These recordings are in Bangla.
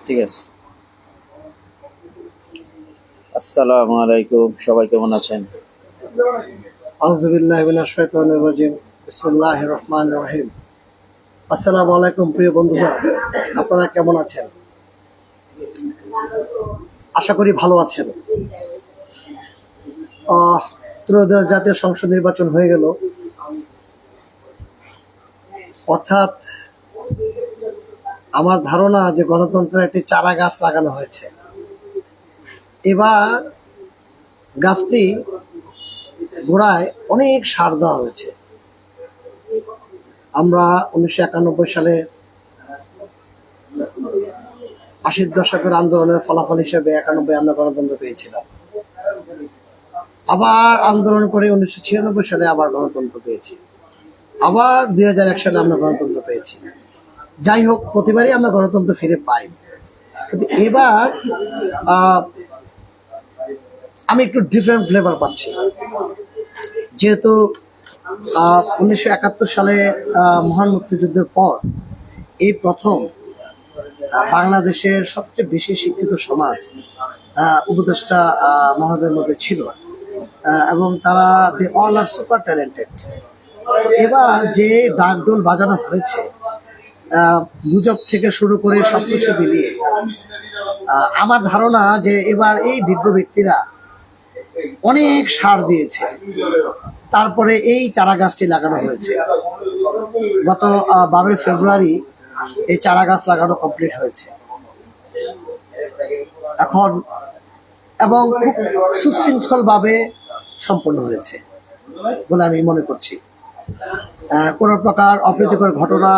ঠিক আছে। আসসালামু আলাইকুম, সবাই কেমন আছেন? আউযুবিল্লাহি মিনাশ শাইতানির রাজিম। বিসমিল্লাহির রহমানির রহিম। আসসালামু আলাইকুম প্রিয় বন্ধুরা, আপনারা কেমন আছেন? আশা করি ভালো আছেন। ত্রয়োদশ জাতীয় সংসদ নির্বাচন হয়ে গেল, অর্থাৎ আমার ধারণা যে গণতন্ত্রের একটি চারা গাছ লাগানো হয়েছে। এবার গাছটি গোড়ায় অনেক সার দেওয়া হয়েছে। আমরা 1991 সালে 80-র দশকের আন্দোলনের ফলাফল হিসেবে 91 আমরা গণতন্ত্র পেয়েছিলাম। আবার আন্দোলন করে 1996 সালে আবার গণতন্ত্র পেয়েছি। আবার 2001 সালে আমরা গণতন্ত্র পেয়েছি। যাই হোক, প্রতিবারই আমরা গণতন্ত্র ফিরে পাই। কিন্তু এবার আমি একটু ডিফারেন্ট ফ্লেভার পাচ্ছি। যেহেতু 1971 সালে মহান মুক্তিযুদ্ধের পর এই প্রথম বাংলাদেশের সবচেয়ে বেশি শিক্ষিত সমাজ উপদেষ্টা মহোদয়ের মধ্যে ছিল, এবং তারা they all are super talented. এবার যে ডাকডোল বাজানো হয়েছে, গুজব থেকে শুরু করে সবকিছু মিলিয়ে আমার ধারণা যে এবার এই বিজ্ঞ ব্যক্তিরা অনেক সার দিয়েছে, তারপরে এই চারা গাছটি লাগানো হয়েছে। গত 12ই ফেব্রুয়ারি এই চারা গাছ লাগানো কমপ্লিট হয়েছে এখন, এবং খুব সুশৃঙ্খলভাবে সম্পন্ন হয়েছে বলে আমি মনে করছি। কোনো প্রকার অপ্রীতিকর ঘটনা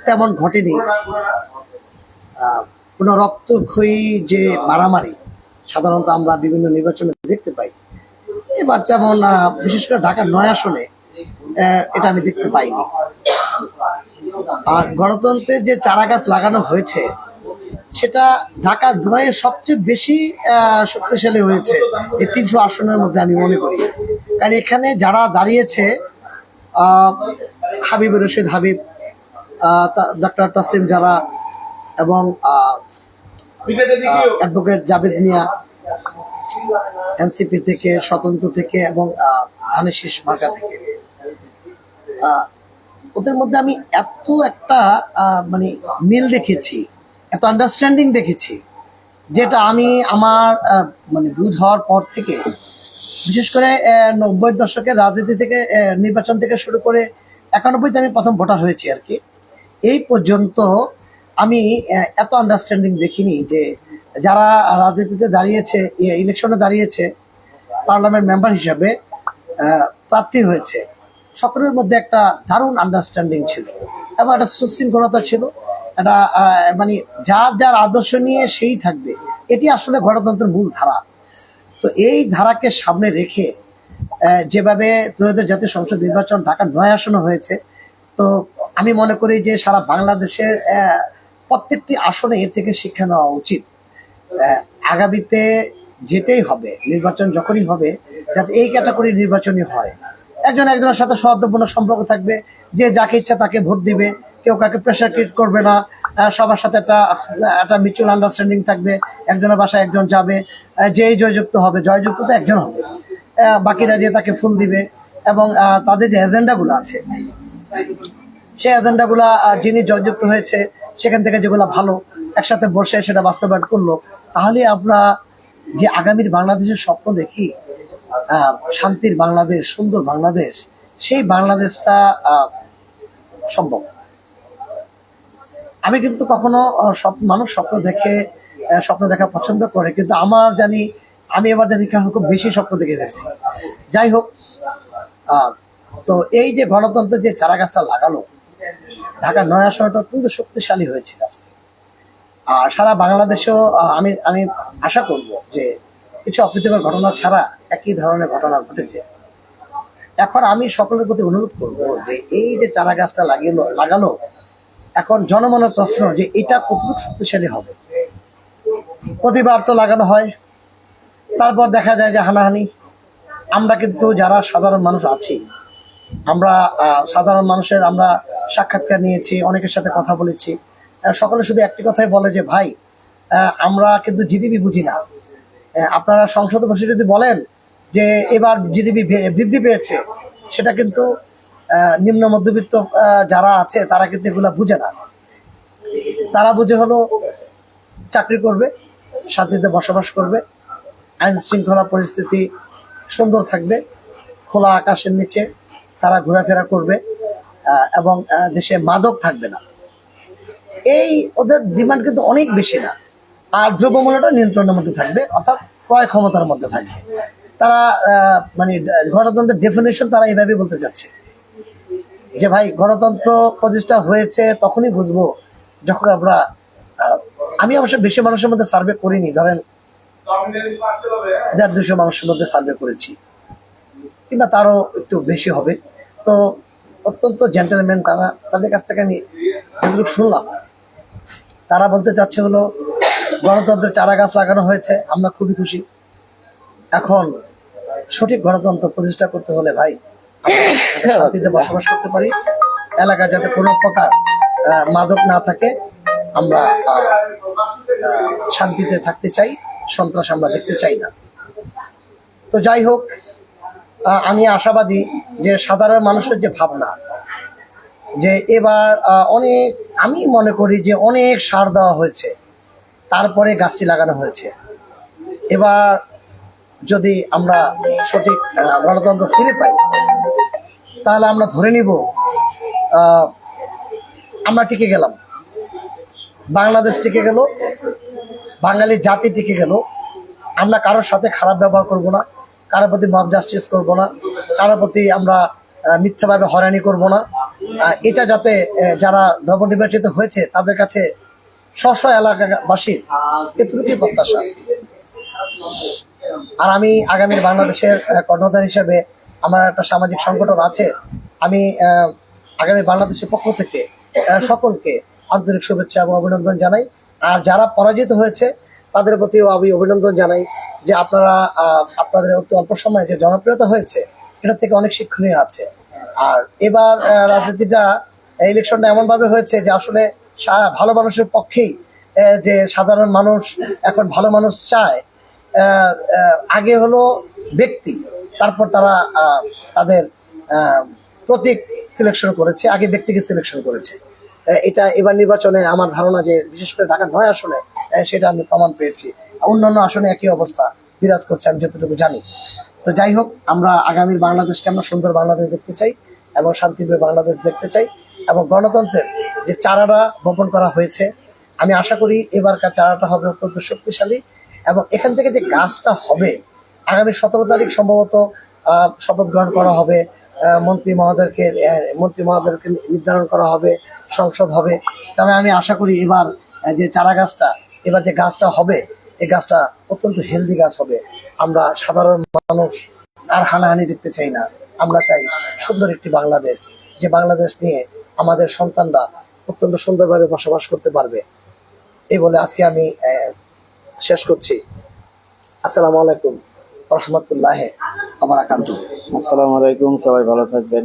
তেমন ঘটেনি। কোনো রক্তক্ষয়ী যে মারামারি সাধারণত আমরা বিভিন্ন নির্বাচনে দেখতে পাই, এবার তেমন বিশেষ করে ঢাকার 9 আসনে এটা আমি দেখতে পাইনি। আর গণতন্ত্রের যে চারা গাছ লাগানো হয়েছে সেটা ঢাকার 9-এ সবচেয়ে বেশি শক্তিশালী হয়েছে এই 300 আসনের মধ্যে আমি মনে করি। কারণ এখানে যারা দাঁড়িয়েছে, হাবিবুর রশিদ হাবিব, ডক্টর তাসলিম জারা, এবং অ্যাডভোকেট জাভেদ মিয়া এনসিপি থেকে, স্বতন্ত্র থেকে, এবং ধানের শীষ মার্কা থেকে, ওদের মধ্যে আমি এত একটা মানে মিল দেখেছি, এত আন্ডারস্ট্যান্ডিং দেখেছি, যেটা আমি আমার মানে বুঝ হওয়ার পর থেকে, বিশেষ করে 90-এর দশকের রাজনীতি থেকে, নির্বাচন থেকে শুরু করে 91-তে আমি প্রথম ভোটার হয়েছি আর কি, এই পর্যন্ত আমি এত আন্ডারস্ট্যান্ডিং দেখিনি যে যারা রাজনীতিতে দাঁড়িয়েছে, ইলেকশনে দাঁড়িয়েছে, পার্লামেন্ট মেম্বার হিসাবে প্রার্থী হয়েছে, সকলের মধ্যে একটা দারুণ আন্ডারস্ট্যান্ডিং ছিল এবং একটা সুশৃঙ্খলতা ছিল। একটা মানে যার যার আদর্শ নিয়ে সেই থাকবে, এটি আসলে গণতন্ত্রের মূল ধারা। তো এই ধারাকে সামনে রেখে যেভাবে ত্রয়োদশ জাতীয় সংসদ নির্বাচন ঢাকার 9 আসনে হয়েছে, তো আমি মনে করি যে সারা বাংলাদেশের প্রত্যেকটি আসনে এর থেকে শিক্ষা নেওয়া উচিত। আগামীতে যেটাই হবে, নির্বাচন যখনই হবে, যাতে এই ক্যাটাগরি নির্বাচনই হয়। একজন একজনের সাথে সৌহার্দ্যপূর্ণ সম্পর্ক থাকবে, যে যাকে ইচ্ছা তাকে ভোট দিবে, কেউ কাকে প্রেশার ক্রিয়েট করবে না, সবার সাথে একটা মিউচুয়াল আন্ডারস্ট্যান্ডিং থাকবে। একজনের বাসায় একজন যাবে, যেই জয়যুক্ত হবে, জয়যুক্ত তো একজন হবে, বাকিরা যে তাকে ফুল দিবে, এবং তাদের যে এজেন্ডাগুলো আছে সেই এজেন্ডাগুলা যিনি জয়যুক্ত হয়েছে সেখান থেকে যেগুলো ভালো একসাথে বসে সেটা বাস্তবায়ন করলো, তাহলে আমরা যে আগামীর বাংলাদেশের স্বপ্ন দেখি, শান্তির বাংলাদেশ, সুন্দর বাংলাদেশ, সেই বাংলাদেশটা সম্ভব। আমি কিন্তু কখনো মানুষ স্বপ্ন দেখা পছন্দ করে, কিন্তু আমি এবার জানি খুব বেশি স্বপ্ন দেখে গেছি। যাই হোক, তো এই যে গণতন্ত্রের যে চারা গাছটা লাগালো, ঢাকার 9 আসনটা অত্যন্ত শক্তিশালী হয়েছে আজকে। আর সারা বাংলাদেশেও আমি আশা করব যে কিছু অপ্রীতিকর ঘটনা ছাড়া একই ধরনের ঘটনা ঘটেছে। এখন আমি সকলের প্রতি অনুরোধ করব যে এই যে চারা গাছটা লাগালো, এখন জনমনের প্রশ্ন যে এটা কতটুকু শক্তিশালী হবে। প্রতিবার তো লাগানো হয়, তারপর দেখা যায় যে হানাহানি। আমরা কিন্তু যারা সাধারণ মানুষ আছি, আমরা সাধারণ মানুষের আমরা সাক্ষাৎকার নিয়েছি, অনেকের সাথে কথা বলেছি, সকলে শুধু একটি কথাই বলে যে ভাই আমরা কিন্তু জিডিপি বুঝি না। আপনারা সংসদে বসে যদি বলেন যে এবার জিডিপি বৃদ্ধি পেয়েছে, সেটা কিন্তু নিম্ন মধ্যবিত্ত যারা আছে তারা কিন্তু এগুলা বুঝে না। তারা বুঝে হলো চাকরি করবে, শান্তিতে বসবাস করবে, আইন শৃঙ্খলা পরিস্থিতি সুন্দর থাকবে, খোলা আকাশের নিচে তারা ঘোরাফেরা করবে, এবং দেশে মাদক থাকবে না। এই ওদের ডিমান্ড কিন্তু অনেক বেশি না। আর দ্রব্যমূল্যটা নিয়ন্ত্রণের মধ্যে থাকবে, অর্থাৎ ক্রয় ক্ষমতার মধ্যে থাকবে। তারা মানে গণতন্ত্রের ডেফিনেশন তারা এইভাবে বলতে চাচ্ছে যে ভাই গণতন্ত্র প্রতিষ্ঠা হয়েছে তখনই বুঝবো যখন আমরা আমি অবশ্য বেশি মানুষের মধ্যে সার্ভে করিনি, ধরেন 150-200 মানুষের মধ্যে সার্ভে করেছি, কিংবা তারও একটু বেশি হবে। তো অত্যন্ত জেন্টেলম্যান তারা, তাদের কাছ থেকে আমি যতটুকু শুনলাম তারা বলতে চাচ্ছে হলো গণতন্ত্রের চারা গাছ লাগানো হয়েছে, আমরা খুবই খুশি। এখন সঠিক গণতন্ত্র প্রতিষ্ঠা করতে হলে ভাই আমরা শান্তিতে বসবাস করতে পারি, এলাকায় যাতে কোনো প্রকার মাদক না থাকে, আমরা শান্তিতে থাকতে চাই, সন্ত্রাস আমরা দেখতে চাই না। তো যাই হোক, আমি আশাবাদী যে সাধারণ মানুষের যে ভাবনা, যে এবার অনেক, আমি মনে করি যে অনেক সার দেওয়া হয়েছে, তারপরে গাছটি লাগানো হয়েছে। এবার যদি আমরা সঠিক গণতন্ত্র ফিরে পাই, তাহলে আমরা ধরে নিব আমরা টিকে গেলাম, বাংলাদেশ টিকে গেল, বাঙালি জাতি টিকে গেল। আমরা কারোর সাথে খারাপ ব্যবহার করব না, কারোর প্রতি মব জাস্টিস করব না, কারোর প্রতি আমরা মিথ্যাভাবে হয়রানি করব না। এটা যাতে যারা নবনির্বাচিত হয়েছে তাদের কাছে স্ব এলাকাবাসীর এতটুকুই প্রত্যাশা। আর আমি আগামীর বাংলাদেশের কর্ণধার হিসেবে আমার একটা সামাজিক সংগঠন আছে, আমি আগামী বাংলাদেশের পক্ষ থেকে সকলকে আন্তরিক শুভেচ্ছা এবং অভিনন্দন জানাই। আর যারা পরাজিত হয়েছে তাদের প্রতিও আমি অভিনন্দন জানাই যে আপনারা আপনাদের অতি অল্প সময়ে যে জনপ্রিয়তা হয়েছে এটা থেকে অনেক শিক্ষণীয় আছে। আর এবার রাজনীতিটা, ইলেকশনটা এমনভাবে হয়েছে যে আসলে ভালো মানুষের পক্ষেই, যে সাধারণ মানুষ এখন ভালো মানুষ চায়। আগে হলো ব্যক্তি, তারপর তারা তাদের প্রতীক সিলেকশন করেছে, আগে ব্যক্তিকে সিলেকশন করেছে। এটা এবার নির্বাচনে আমার ধারণা যে বিশেষ করে ঢাকা 9 আসনে সেটা আমি প্রমাণ পেয়েছি। অন্যান্য আসনে একই অবস্থা বিরাজ করছে, আমি যতটুকু জানি। তো যাই হোক, আমরা আগামীর বাংলাদেশকে আমরা সুন্দর বাংলাদেশ দেখতে চাই এবং শান্তিপ্রিয় বাংলাদেশ দেখতে চাই, এবং গণতন্ত্রের যে চারাটা বপন করা হয়েছে, আমি আশা করি এবারকার চারাটা হবে অত্যন্ত শক্তিশালী। এবং এখান থেকে যে গাছটা হবে, আগামী 17 তারিখ সম্ভবত শপথ গ্রহণ করা হবে, মন্ত্রী মহোদয়কে নির্ধারণ করা হবে, সংসদ হবে। তবে আমি আশা করি এবার যে চারা গাছটা, এবার যে গাছটা হবে, এই গাছটা অত্যন্ত হেলদি গাছ হবে। আমরা সাধারণ মানুষ আর হানাহানি দেখতে চাই না, আমরা চাই সুন্দর একটি বাংলাদেশ, যে বাংলাদেশ নিয়ে আমাদের সন্তানরা অত্যন্ত সুন্দরভাবে বসবাস করতে পারবে। এই বলে আজকে আমি শেষ করছি। আসসালামু আলাইকুম ওয়া রাহমাতুল্লাহি ওয়া বারাকাতুহু। আসসালামু আলাইকুম, সবাই ভালো থাকবেন।